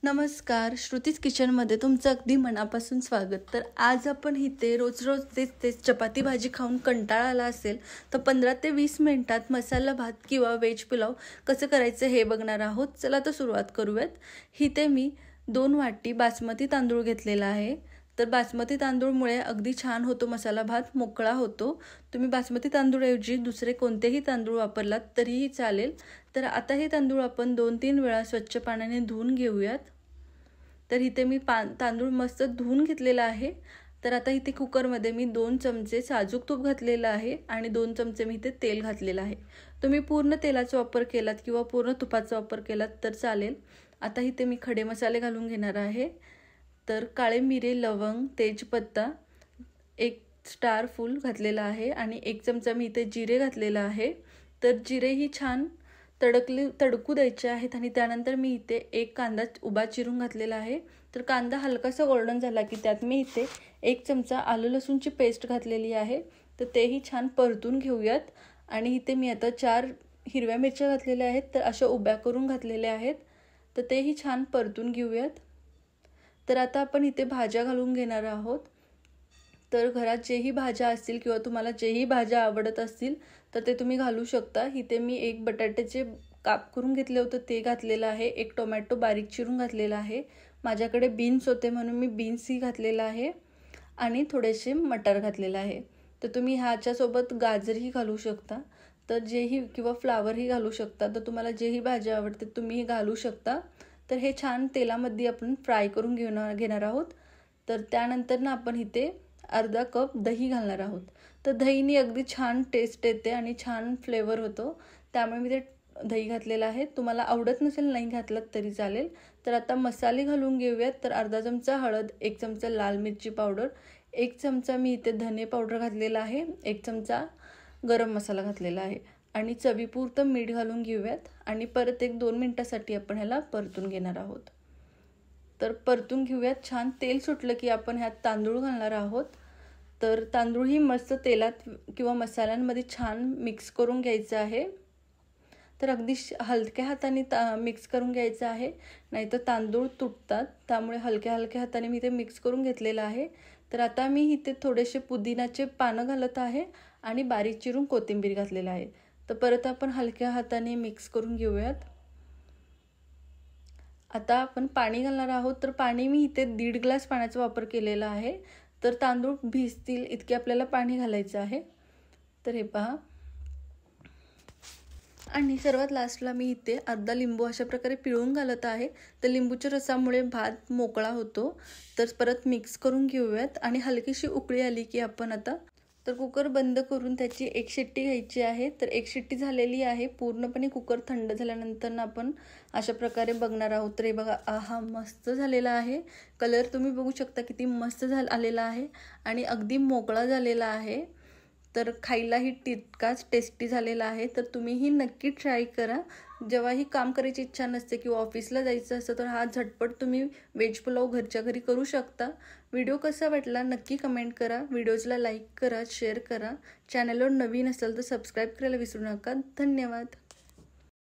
नमस्कार, श्रुतीज किचनमध्ये तुमचं अगदी मनापासून स्वागत। तर आज आपण इथे रोज तेच चपाती भाजी खाऊन कंटाळा आला असेल तर 15 ते 20 मिनिटात मसाला भात किंवा वेज पुलाव कसं करायचं हे बघणार आहोत। चला तर सुरुवात करूयात। इथे मी 2 वाटी बासमती तांदूळ घेतलेला आहे। तर बासमती तांदूळमुळे अगदी छान होतो मसाला भात, मोकळा होतो। तुम्ही बासमती तांदूळऐवजी दुसरे कोणतेही तांदूळ वापरलात तरीही चालेल। तर आता हे तांदूळ आपण 2-3 वेळा स्वच्छ पाण्याने धुवून घेऊयात। तर इथे मी तांदूळ मस्त धुवून घेतलेला आहे। तर आता इथे कुकरमध्ये मी 2 चमचे साजूक तूप घातलेलं आहे आणि 2 चमचे मी इथे तेल घातलेलं आहे। तुम्ही पूर्ण तेलाचा वापर केलात किंवा पूर्ण तुपाचा वापर केलात तर चालेल। आता इथे मी खडे मसाले घालून घेणार आहे। तर काळे मिरे, लवंग, तेजपत्ता, 1 स्टार फूल घातलेला आहे आणि 1 चमचा मी इथे जिरे घातलेला आहे। तर जिरे ही छान तडकू द्यायचे आहेत आणि त्यानंतर मी इथे 1 कांदा उभा चिरून घातलेला आहे। तर कांदा हलकासा गोल्डन झाला की त्यात मी इथे 1 चमचा आलं लसूणची पेस्ट घातलेली आहे। तर तेही छान परतून घेऊयात आणि इथे मी आता 4 हिरव्या मिरच्या घातलेल्या आहेत। तर अशा उभ्या करून घातलेल्या आहेत। तर तेही छान परतून घेऊयात। तर आता आपण इथे भाज्या घालून घेणार आहोत। तर घरात जेही भाज्या असतील किंवा तुम्हाला जेही भाज्या आवडत असतील तर ते तुम्ही घालू शकता। इथे मी 1 बटाट्याचे काप करून घेतले होते ते घातलेलं आहे। 1 टोमॅटो बारीक चिरून घातलेला आहे। माझ्याकडे बीन्स होते म्हणून मी बीन्सही घातलेला आहे आणि थोडेसे मटार घातलेला आहे। तर तुम्ही ह्याच्यासोबत गाजरही घालू शकता। तर जेही किंवा फ्लावरही घालू शकता। तर तुम्हाला जेही भाज्या आवडते तुम्ही घालू शकता। तर हे छान तेलामध्ये आपण फ्राय करून घेणार आहोत। तर त्यानंतर ना आपण इथे अर्धा कप दही घालणार आहोत। तर दहीने अगदी छान टेस्ट येते आणि छान फ्लेवर होतो, त्यामुळे मी ते दही घातलेलं आहे। तुम्हाला आवडत नसेल नाही घातलं तरी चालेल। तर आता मसाले घालून घेऊयात। तर अर्धा चमचा हळद, 1 चमचा लाल मिरची पावडर, 1 चमचा मी इथे धने पावडर घातलेला आहे, 1 चमचा गरम मसाला घातलेला आहे आणि चवीपुरतं मीठ घालून घेऊयात आणि परत 1-2 मिनिटांसाठी आपण ह्याला परतून घेणार आहोत। तर परतून घेऊयात। छान तेल सुटलं की आपण ह्यात तांदूळ घालणार आहोत। तर तांदूळ ही मस्त तेलात किंवा मसाल्यांमध्ये छान मिक्स करून घ्यायचं आहे। तर अगदी हलक्या हाताने मिक्स करून घ्यायचं आहे, नाहीतर तांदूळ तुटतात। त्यामुळे हलक्या हाताने मी ते मिक्स करून घेतलेलं आहे। तर आता मी इथे थोडेसे पुदिनाचे पानं घालत आहे आणि बारीक चिरून कोथिंबीर घातलेला आहे। तर परत आपण हलक्या हाताने मिक्स करून घेऊयात। आता आपण पाणी घालणार आहोत। तर पाणी मी इथे 1.5 ग्लास पाण्याचा वापर केलेला आहे। तर तांदूळ भिजतील इतके आपल्याला पाणी घालायचं आहे। तर हे पहा आणि सर्वात लास्टला मी इथे अर्धा लिंबू अशा प्रकारे पिळून घालत आहे। तर लिंबूच्या रसामुळे भात मोकळा होतो। तर परत मिक्स करून घेऊयात आणि हलकीशी उकळी आली की आपण आता कुकर बंद करून त्याची 1 शिट्टी घ्यायची आहे। तर 1 शिट्टी झालेली आहे। पूर्णपणे कुकर थंड झाल्यानंतर आपण अशा प्रकारे बघणार आहोत। तर हे बघा, आहा मस्त झालेला आहे। कलर तुम्ही बघू शकता किती मस्त आलेला आहे आणि अगदी मोकळा झालेला आहे। तर खायलाही तितकाच टेस्टी झालेला आहे। तर तुम्हीही नक्की ट्राय करा। जेव्हाही काम करायची इच्छा नसते किंवा ऑफिसला जायचं असतं तर हा झटपट तुम्ही वेज पुलाव घरच्या घरी करू शकता। व्हिडिओ कसा वाटला नक्की कमेंट करा। व्हिडिओजला लाईक करा, शेअर करा। चॅनलवर नवीन असाल तर सबस्क्राईब करायला विसरू नका। धन्यवाद।